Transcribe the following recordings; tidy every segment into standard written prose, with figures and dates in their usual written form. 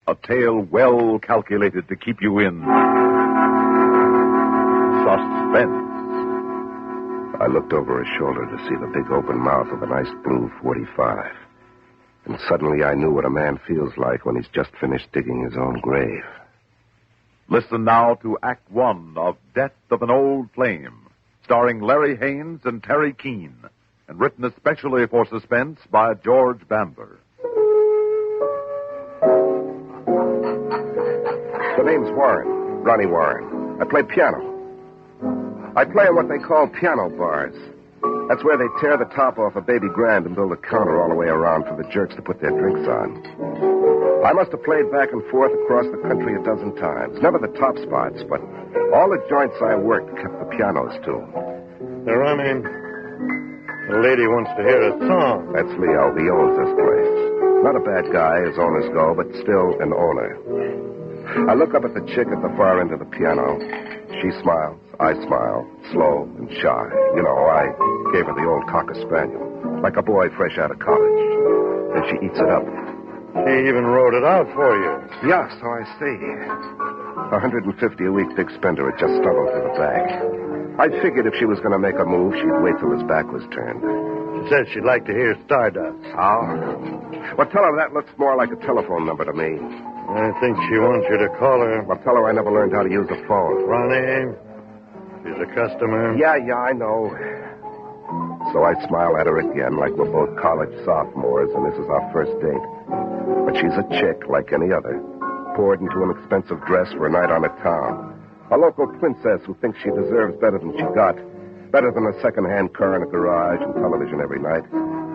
A tale well calculated to keep you in suspense. I looked over his shoulder to see the big open mouth of a nice blue .45. And suddenly I knew what a man feels like when he's just finished digging his own grave. Listen now to Act One of Death of an Old Flame, starring Larry Haynes and Terry Keane, and written especially for suspense by George Bandler. The name's Warren, Ronnie Warren. I play piano. I play in what they call piano bars. That's where they tear the top off a baby grand and build a counter all the way around for the jerks to put their drinks on. I must have played back and forth across the country a dozen times. Never the top spots, but all the joints I worked kept the pianos tuned. Ronnie, the lady wants to hear a song. That's Leo. He owns this place. Not a bad guy, as owners go, but still an owner. I look up at the chick at the far end of the piano. She smiles. I smile, slow and shy. You know, I gave her the old Cocker Spaniel, like a boy fresh out of college. And she eats it up. She even wrote it out for you. Yeah, so I see. $150 a week big spender had just stumbled through the bag. I figured if she was going to make a move, she'd wait till his back was turned. She said she'd like to hear Stardust. Oh? Well, tell her that looks more like a telephone number to me. I think she wants you to call her. Well, tell her I never learned how to use a phone. Ronnie, she's a customer. Yeah, I know. So I smile at her again like we're both college sophomores and this is our first date. But she's a chick like any other, poured into an expensive dress for a night on a town. A local princess who thinks she deserves better than she got. Better than a second-hand car in a garage and television every night.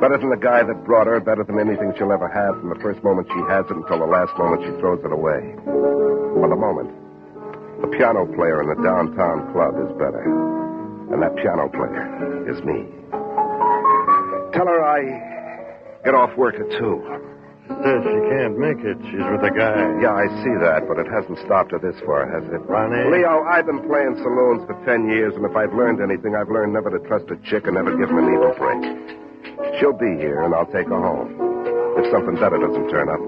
Better than the guy that brought her. Better than anything she'll ever have from the first moment she has it until the last moment she throws it away. For the moment, the piano player in the downtown club is better. And that piano player is me. Tell her I get off work at 2. She says she can't make it. She's with a guy. Yeah, I see that, but it hasn't stopped her this far, has it? Ronnie? Leo, I've been playing saloons for 10 years, and if I've learned anything, I've learned never to trust a chick and never give him a needle break. She'll be here, and I'll take her home. If something better doesn't turn up.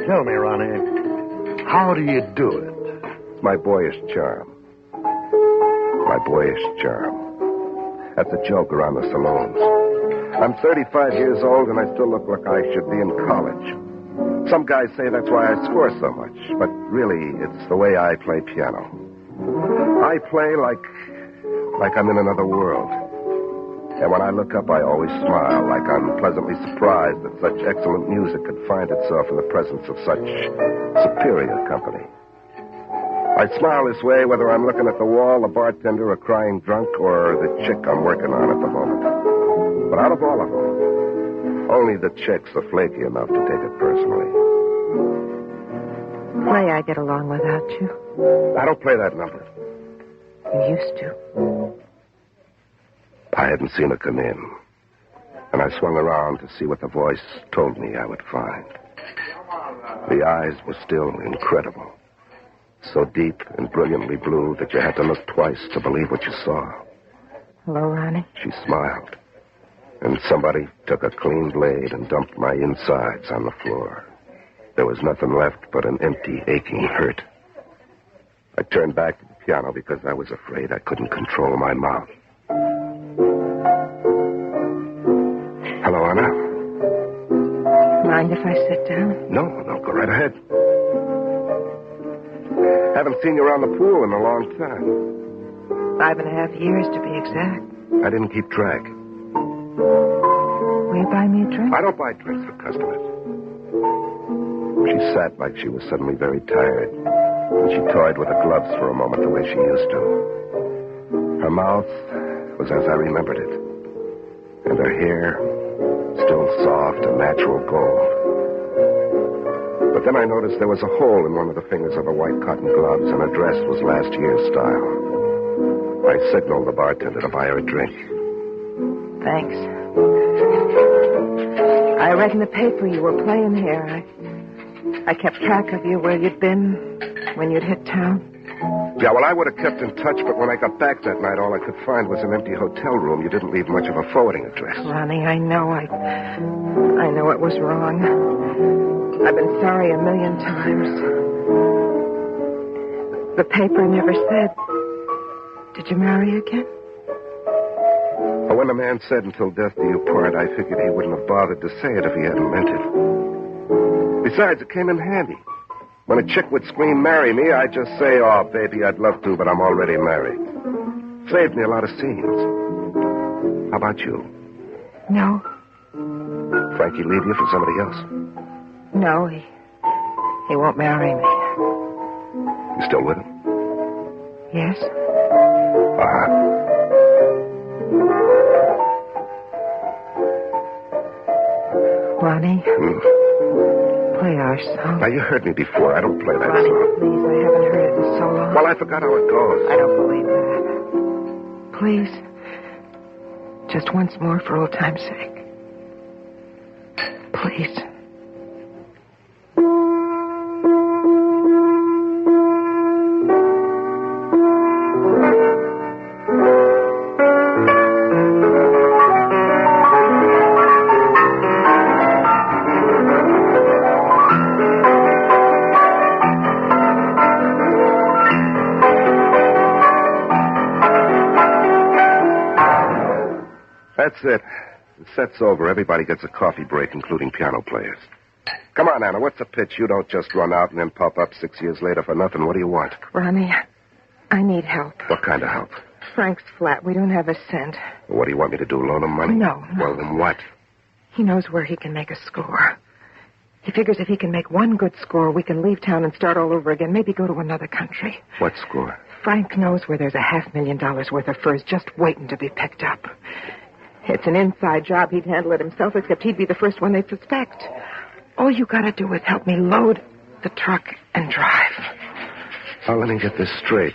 Tell me, Ronnie, how do you do it? It's my boyish charm. My boyish charm. That's a joke around the saloons. I'm 35 years old, and I still look like I should be in college. Some guys say that's why I score so much, but really, it's the way I play piano. I play like I'm in another world. And when I look up, I always smile, like I'm pleasantly surprised that such excellent music could find itself in the presence of such superior company. I smile this way whether I'm looking at the wall, the bartender, a crying drunk, or the chick I'm working on at the moment. But out of all of them, only the chicks are flaky enough to take it personally. Play I get along without you. I don't play that number. You used to. I hadn't seen her come in, and I swung around to see what the voice told me I would find. The eyes were still incredible, so deep and brilliantly blue that you had to look twice to believe what you saw. Hello, Ronnie. She smiled, and somebody took a clean blade and dumped my insides on the floor. There was nothing left but an empty, aching hurt. I turned back to the piano because I was afraid I couldn't control my mouth. Hello, Anna. Mind if I sit down? No, go right ahead. Haven't seen you around the pool in a long time. 5.5 years, to be exact. I didn't keep track. Will you buy me a drink? I don't buy drinks for customers. She sat like she was suddenly very tired, and she toyed with her gloves for a moment the way she used to. Her mouth was as I remembered it, and her hair still soft and natural gold. But then I noticed there was a hole in one of the fingers of her white cotton gloves, and her dress was last year's style. I signaled the bartender to buy her a drink. Thanks. I read in the paper you were playing here. I kept track of you, where you'd been, when you'd hit town. Yeah, well, I would have kept in touch, but when I got back that night, all I could find was an empty hotel room. You didn't leave much of a forwarding address. Ronnie, I know. I know it was wrong. I've been sorry a million times. The paper never said. Did you marry again? But when the man said, "Until death do you part," I figured he wouldn't have bothered to say it if he hadn't meant it. Besides, it came in handy. When a chick would scream, "Marry me," I'd just say, "Oh, baby, I'd love to, but I'm already married." Saved me a lot of scenes. How about you? No. Frankie leave you for somebody else? No, he won't marry me. You still with him? Yes? Ronnie, play our song. Now, you heard me before. I don't play that Ronnie, song. please, I haven't heard it in so long. Well, I forgot how it goes. I don't believe that. Please. Just once more for old time's sake. Please. That's it. The set's over. Everybody gets a coffee break, including piano players. Come on, Anna. What's the pitch? You don't just run out and then pop up 6 years later for nothing. What do you want? Ronnie, I need help. What kind of help? Frank's flat. We don't have a cent. What do you want me to do, loan him money? No. Well, then what? He knows where he can make a score. He figures if he can make one good score, we can leave town and start all over again, maybe go to another country. What score? Frank knows where there's $500,000 worth of furs just waiting to be picked up. It's an inside job. He'd handle it himself, except he'd be the first one they'd suspect. All you gotta do is help me load the truck and drive. Now, let me get this straight.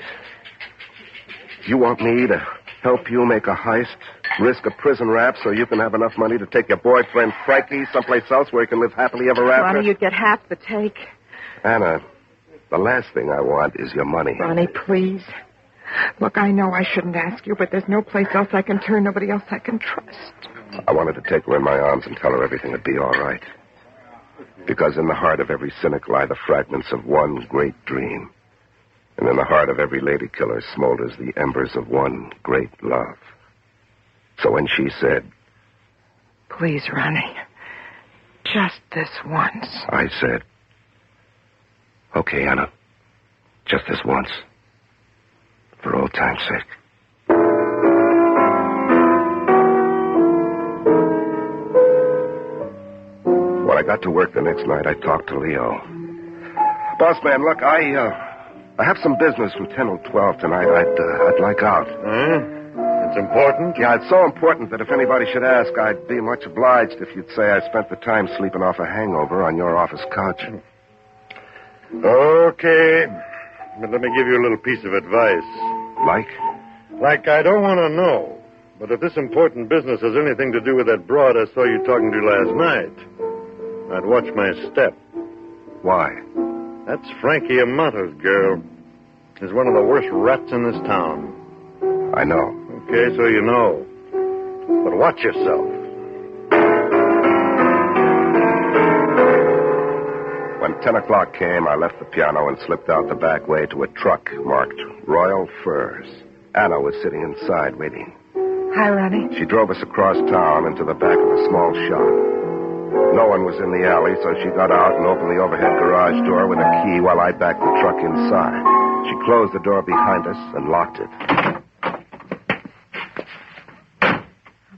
You want me to help you make a heist, risk a prison rap so you can have enough money to take your boyfriend Frankie someplace else where he can live happily ever after? Ronnie, you'd get half the take. Anna, the last thing I want is your money. Ronnie, please. Look, I know I shouldn't ask you, but there's no place else I can turn, nobody else I can trust. I wanted to take her in my arms and tell her everything would be all right. Because in the heart of every cynic lie the fragments of one great dream. And in the heart of every lady killer smolders the embers of one great love. So when she said, "Please, Ronnie, just this once," I said, "Okay, Anna, just this once. For old time's sake." When I got to work the next night, I talked to Leo. "Boss man, look, I have some business from 10 till 12 tonight. I'd like out." It's important? Yeah, it's so important that if anybody should ask, I'd be much obliged if you'd say I spent the time sleeping off a hangover on your office couch. Okay. But let me give you a little piece of advice. Like, I don't want to know. But if this important business has anything to do with that broad I saw you talking to last night, I'd watch my step. Why? That's Frankie Amato's girl. He's one of the worst rats in this town. I know. Okay, so you know. But watch yourself. When 10 o'clock came, I left the piano and slipped out the back way to a truck marked Royal Furs. Anna was sitting inside waiting. Hi, Ronnie. She drove us across town into the back of a small shop. No one was in the alley, so she got out and opened the overhead garage door with a key while I backed the truck inside. She closed the door behind us and locked it.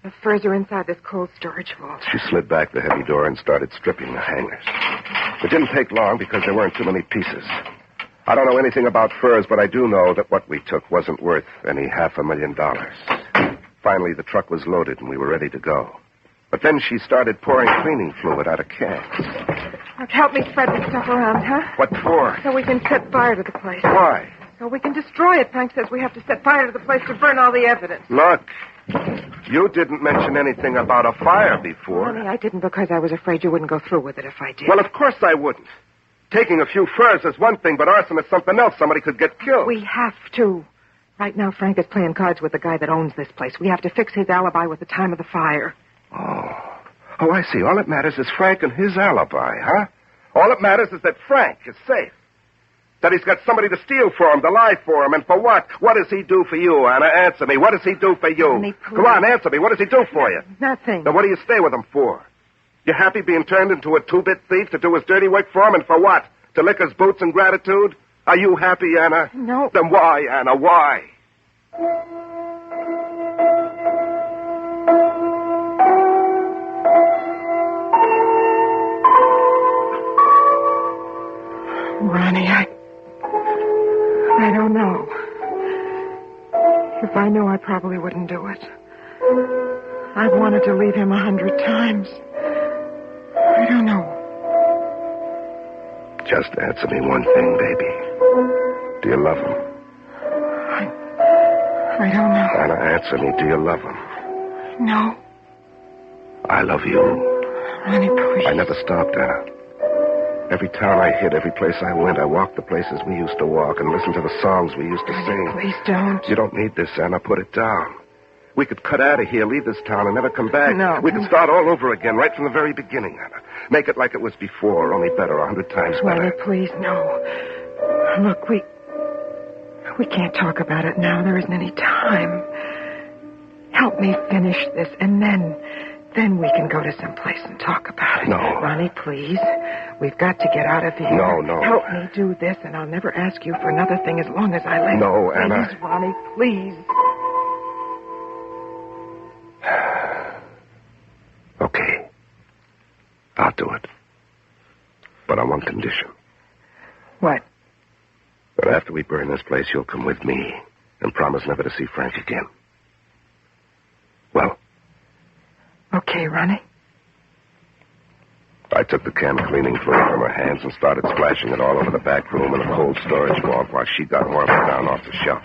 The furs are inside this cold storage vault. She slid back the heavy door and started stripping the hangers. It didn't take long because there weren't too many pieces. I don't know anything about furs, but I do know that what we took wasn't worth any $500,000. Finally, the truck was loaded and we were ready to go. But then she started pouring cleaning fluid out of cans. Look, help me spread this stuff around, huh? What for? So we can set fire to the place. Why? So we can destroy it. Frank says we have to set fire to the place to burn all the evidence. Look, you didn't mention anything about a fire before. Honey, I didn't because I was afraid you wouldn't go through with it if I did. Well, of course I wouldn't. Taking a few furs is one thing, but arson is something else. Somebody could get killed. We have to. Right now, Frank is playing cards with the guy that owns this place. We have to fix his alibi with the time of the fire. Oh, I see. All that matters is Frank and his alibi, huh? All that matters is that Frank is safe. That he's got somebody to steal for him, to lie for him, and for what? What does he do for you, Anna? Answer me. What does he do for you? Honey, please. Come on, answer me. What does he do for you? Nothing. Then what do you stay with him for? You happy being turned into a two-bit thief to do his dirty work for him, and for what? To lick his boots in gratitude? Are you happy, Anna? No. Then why, Anna? Why? Ronnie, I don't know. If I knew, I probably wouldn't do it. I've wanted to leave him 100 times. I don't know. Just answer me one thing, baby. Do you love him? I don't know. Anna, answer me. Do you love him? No. I love you. Ronnie, please. I never stopped, Anna. Every town I hit, every place I went, I walked the places we used to walk and listened to the songs we used to sing. Please don't. You don't need this, Anna. Put it down. We could cut out of here, leave this town, and never come back. No. We could start all over again, right from the very beginning, Anna. Make it like it was before, only better, 100 times better. Ronnie, please, no. Look, we can't talk about it now. There isn't any time. Help me finish this, and then we can go to some place and talk about it. No. Ronnie, please. We've got to get out of here. No. Help me do this, and I'll never ask you for another thing as long as I live. No, Anna. Please, Ronnie, please. Okay. I'll do it. But on one condition. What? That after we burn this place, you'll come with me and promise never to see Frank again. Well? Okay, Ronnie. I took the can of cleaning fluid from her hands and started splashing it all over the back room and the cold storage vault while she got more of it down off the shelf.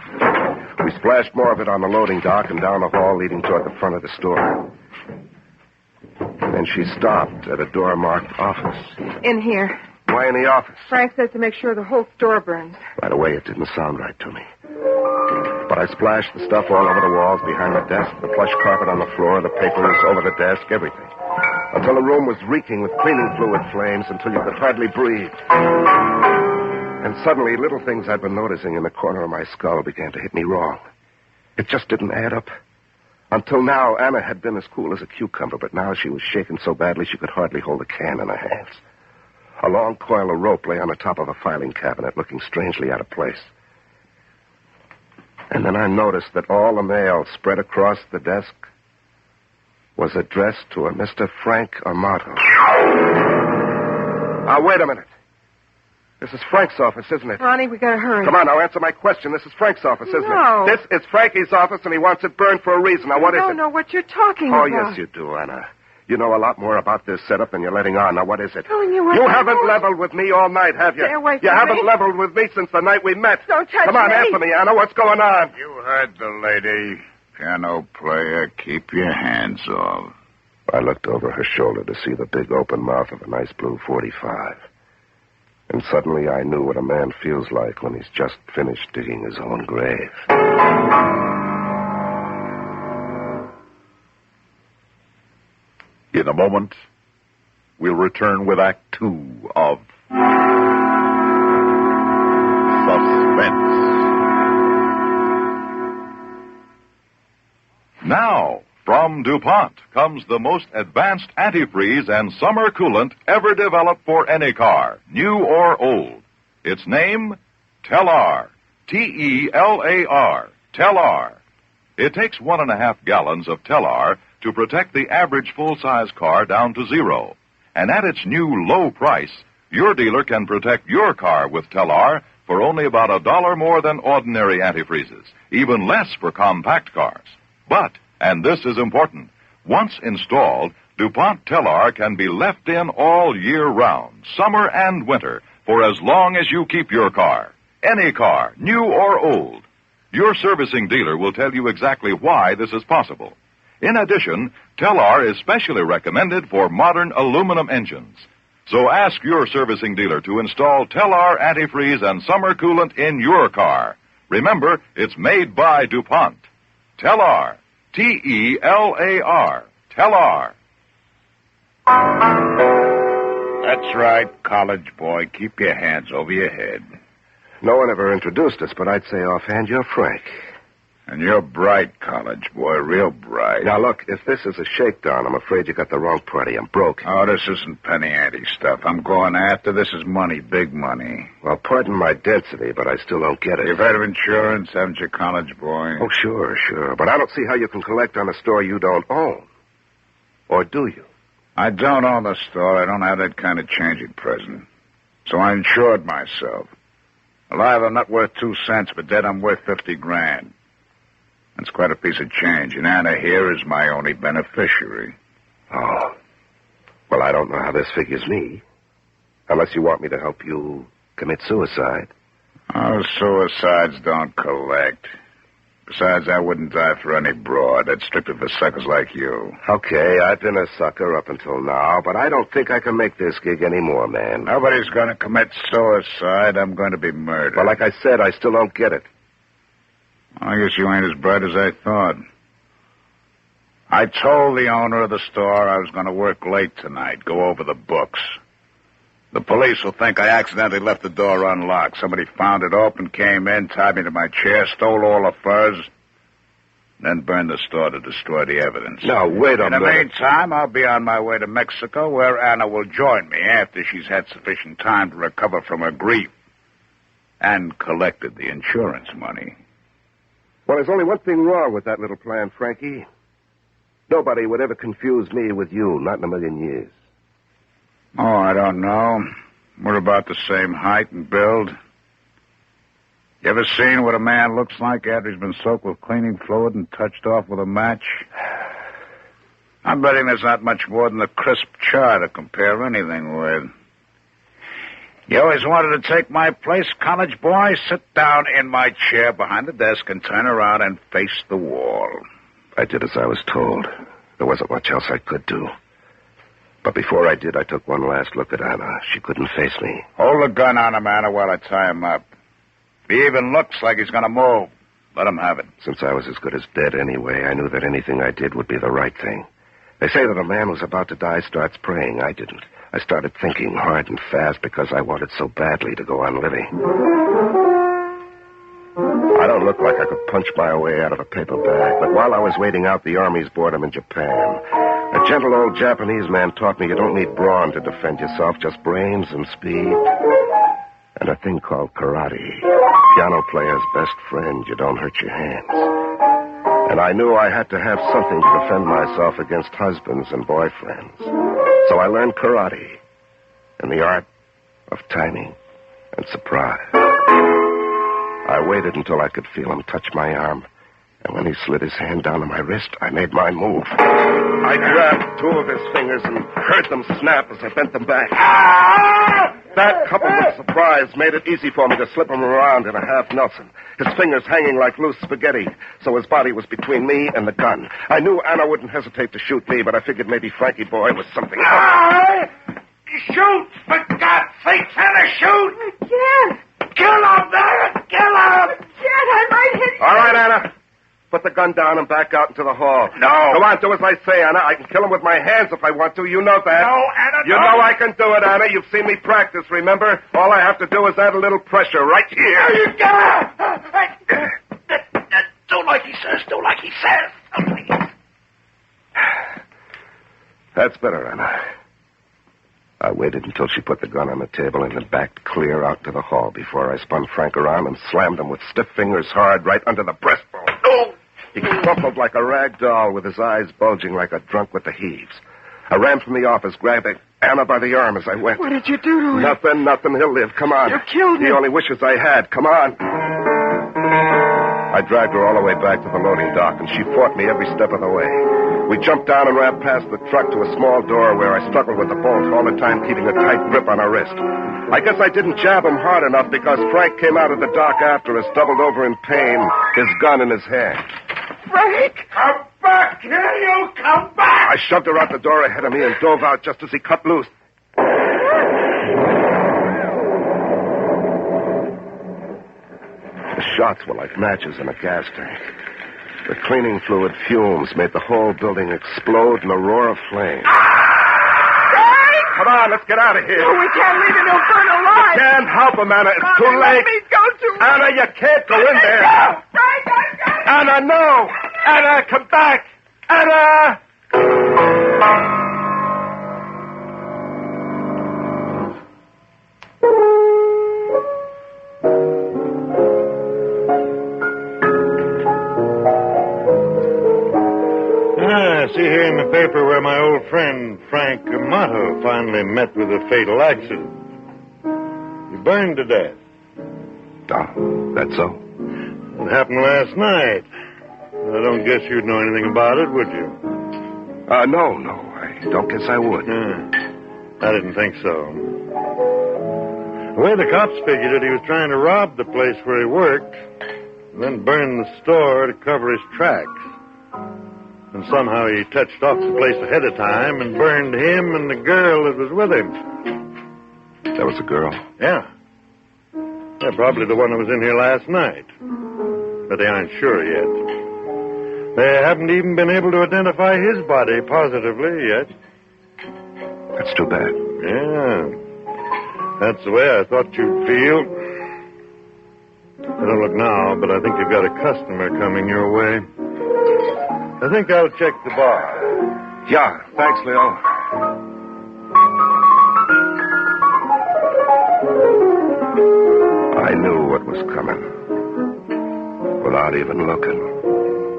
We splashed more of it on the loading dock and down the hall leading toward the front of the store. Then she stopped at a door marked office. In here. Why in the office? Frank says to make sure the whole store burns. Right away, it didn't sound right to me. But I splashed the stuff all over the walls, behind the desk, the plush carpet on the floor, the papers over the desk, everything. Until the room was reeking with cleaning fluid flames, until you could hardly breathe. And suddenly, little things I'd been noticing in the corner of my skull began to hit me wrong. It just didn't add up. Until now, Anna had been as cool as a cucumber, but now she was shaken so badly she could hardly hold a can in her hands. A long coil of rope lay on the top of a filing cabinet, looking strangely out of place. And then I noticed that all the mail spread across the desk was addressed to a Mr. Frank Amato. Now, wait a minute. This is Frank's office, isn't it? Ronnie, we gotta hurry. Come on, now, answer my question. This is Frank's office, isn't No. it? This is Frankie's office, and he wants it burned for a reason. Now, what is it? I don't know what you're talking Oh, about. yes, you do, Anna. You know a lot more about this setup than you're letting on. Now, what is it? Telling you what You I haven't know. leveled with me all night, have you? Stay away You from haven't me. leveled with me since the night we met. Don't touch Come on, me. answer me, Anna. What's going on? You heard the lady. Piano player, keep your hands off. I looked over her shoulder to see the big open mouth of a nice blue .45. And suddenly I knew what a man feels like when he's just finished digging his own grave. In a moment, we'll return with Act 2 of Suspense. Now, from DuPont comes the most advanced antifreeze and summer coolant ever developed for any car, new or old. Its name, Telar. T-E-L-A-R. Telar. It takes 1.5 gallons of Telar to protect the average full-size car down to zero. And at its new low price, your dealer can protect your car with Telar for only about $1 more than ordinary antifreezes, even less for compact cars. But, and this is important, once installed, DuPont Telar can be left in all year round, summer and winter, for as long as you keep your car. Any car, new or old. Your servicing dealer will tell you exactly why this is possible. In addition, Telar is specially recommended for modern aluminum engines. So ask your servicing dealer to install Telar antifreeze and summer coolant in your car. Remember, it's made by DuPont. Telar. T-E-L-A-R. Telar. That's right, college boy. Keep your hands over your head. No one ever introduced us, but I'd say offhand you're Frank. And you're bright, college boy, real bright. Now, look, if this is a shakedown, I'm afraid you got the wrong party. I'm broke. Oh, this isn't penny ante stuff. I'm going after. This is money, big money. Well, pardon my density, but I still don't get it. You've heard of insurance, haven't you, college boy? Oh, sure. But I don't see how you can collect on a store you don't own. Or do you? I don't own the store. I don't have that kind of change at present. So I insured myself. Alive, I'm not worth 2 cents, but dead, I'm worth 50 grand. That's quite a piece of change, and Anna here is my only beneficiary. Oh. Well, I don't know how this figures me. Unless you want me to help you commit suicide. Oh, suicides don't collect. Besides, I wouldn't die for any broad. That's strictly for suckers like you. Okay, I've been a sucker up until now, but I don't think I can make this gig anymore, man. Nobody's going to commit suicide. I'm going to be murdered. Well, like I said, I still don't get it. I guess you ain't as bright as I thought. I told the owner of the store I was going to work late tonight, go over the books. The police will think I accidentally left the door unlocked. Somebody found it open, came in, tied me to my chair, stole all the furs, then burned the store to destroy the evidence. Now, wait a minute. In the meantime, I'll be on my way to Mexico, where Anna will join me after she's had sufficient time to recover from her grief and collected the insurance money. Well, there's only one thing wrong with that little plan, Frankie. Nobody would ever confuse me with you, not in a million years. Oh, I don't know. We're about the same height and build. You ever seen what a man looks like after he's been soaked with cleaning fluid and touched off with a match? I'm betting there's not much more than a crisp char to compare anything with. You always wanted to take my place, college boy? Sit down in my chair behind the desk and turn around and face the wall. I did as I was told. There wasn't much else I could do. But before I did, I took one last look at Anna. She couldn't face me. Hold the gun on him, Anna, while I tie him up. If he even looks like he's going to move, let him have it. Since I was as good as dead anyway, I knew that anything I did would be the right thing. They say that a man who's about to die starts praying. I didn't. I started thinking hard and fast because I wanted so badly to go on living. I don't look like I could punch my way out of a paper bag, but while I was waiting out the Army's boredom in Japan, a gentle old Japanese man taught me you don't need brawn to defend yourself, just brains and speed. And a thing called karate. Piano player's best friend. You don't hurt your hands. And I knew I had to have something to defend myself against husbands and boyfriends. So I learned karate and the art of timing and surprise. I waited until I could feel him touch my arm. And when he slid his hand down on my wrist, I made my move. I grabbed 2 of his fingers and heard them snap as I bent them back. That, coupled with surprise, made it easy for me to slip him around in a half Nelson, his fingers hanging like loose spaghetti, so his body was between me and the gun. I knew Anna wouldn't hesitate to shoot me, but I figured maybe Frankie boy was something else. Shoot! For God's sake, Anna, shoot! Yes. Kill him, Anna! Kill him! Dad, I might hit you. All right, Anna. Put the gun down and back out into the hall. No. Come on, do as I say, Anna. I can kill him with my hands if I want to. You know that. No, Anna, You know I can do it, Anna. You've seen me practice, remember? All I have to do is add a little pressure right here. You do like he says. Do like he says. That's better, Anna. I waited until she put the gun on the table and then backed clear out to the hall before I spun Frank around and slammed him with stiff fingers hard right under the breastbone. Oh! He crumpled like a rag doll with his eyes bulging like a drunk with the heaves. I ran from the office, grabbing Anna by the arm as I went. What did you do to him? Nothing. He'll live. Come on. You killed him. He only wishes I had. Come on. I dragged her all the way back to the loading dock, and she fought me every step of the way. We jumped down and ran past the truck to a small door where I struggled with the bolt, all the time keeping a tight grip on her wrist. I guess I didn't jab him hard enough because Frank came out of the dock after us, doubled over in pain, his gun in his hand. Frank! Come back here, you! Come back! I shoved her out the door ahead of me and dove out just as he cut loose. The shots were like matches in a gas tank. The cleaning fluid fumes made the whole building explode in a roar of flame. Come on, let's get out of here. Oh, we can't leave him. He'll burn alive. Can't help him, Anna. It's too Let late. me go to him. Anna, you can't go in there. Frank, I got it. Anna, no. Anna, come back. Anna! I see here in the paper where my old friend Frank Amato finally met with a fatal accident. He burned to death. Oh, that's so? It happened last night. I don't guess you'd know anything about it, would you? No. I don't guess I would. I didn't think so. The way the cops figured it, he was trying to rob the place where he worked, and then burn the store to cover his tracks. And somehow he touched off the place ahead of time and burned him and the girl that was with him. That was a girl? Yeah. Yeah, probably the one that was in here last night. But they aren't sure yet. They haven't even been able to identify his body positively yet. That's too bad. Yeah. That's the way I thought you'd feel. I don't look now, but I think you've got a customer coming your way. I think I'll check the bar. Yeah, thanks, Leo. I knew what was coming. Without even looking,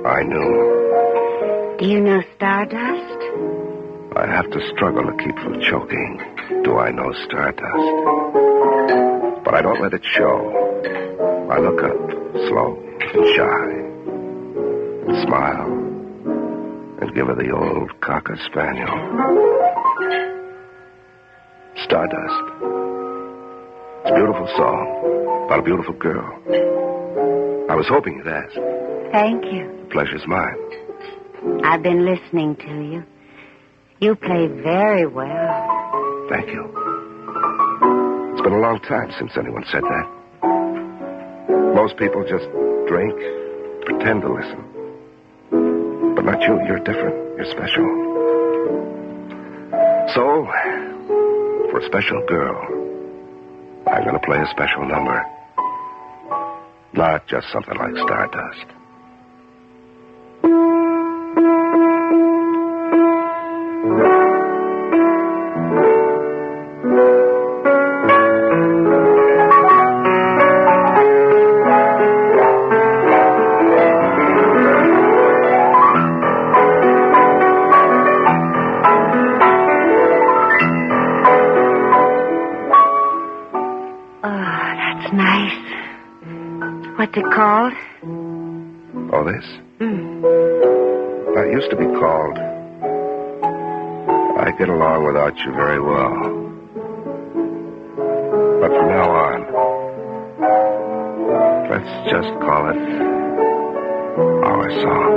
I knew. Do you know Stardust? I have to struggle to keep from choking. Do I know Stardust? But I don't let it show. I look up, slow and shy, and smile, and give her the old cocker spaniel. Stardust. It's a beautiful song about a beautiful girl. I was hoping you'd ask. Thank you. The pleasure's mine. I've been listening to you. You play very well. Thank you. It's been a long time since anyone said that. Most people just drink, pretend to listen. But not you. You're different. You're special. So, for a special girl, I'm going to play a special number. Not just something like Stardust. What's it called? Oh, this? It used to be called I Get Along Without You Very Well. But from now on, let's just call it our song.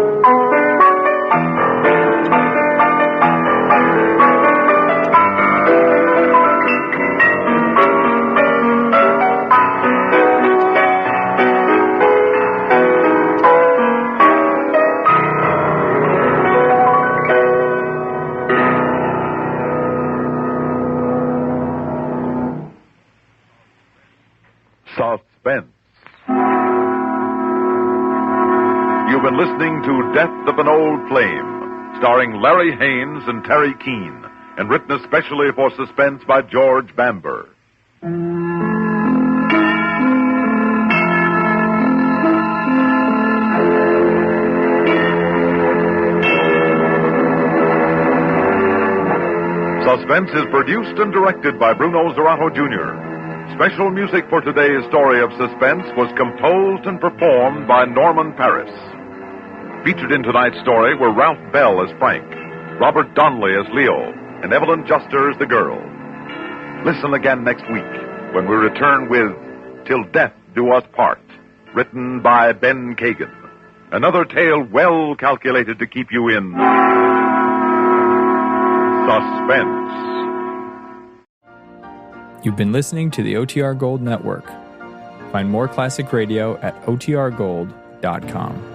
Suspense. You've been listening to Death of an Old Flame, starring Larry Haynes and Terry Keane, and written especially for Suspense by George Bamber. Suspense is produced and directed by Bruno Zerato Jr. Special music for today's story of suspense was composed and performed by Norman Paris. Featured in tonight's story were Ralph Bell as Frank, Robert Donnelly as Leo, and Evelyn Juster as the girl. Listen again next week when we return with Till Death Do Us Part, written by Ben Kagan. Another tale well calculated to keep you in suspense. You've been listening to the OTR Gold Network. Find more classic radio at otrgold.com.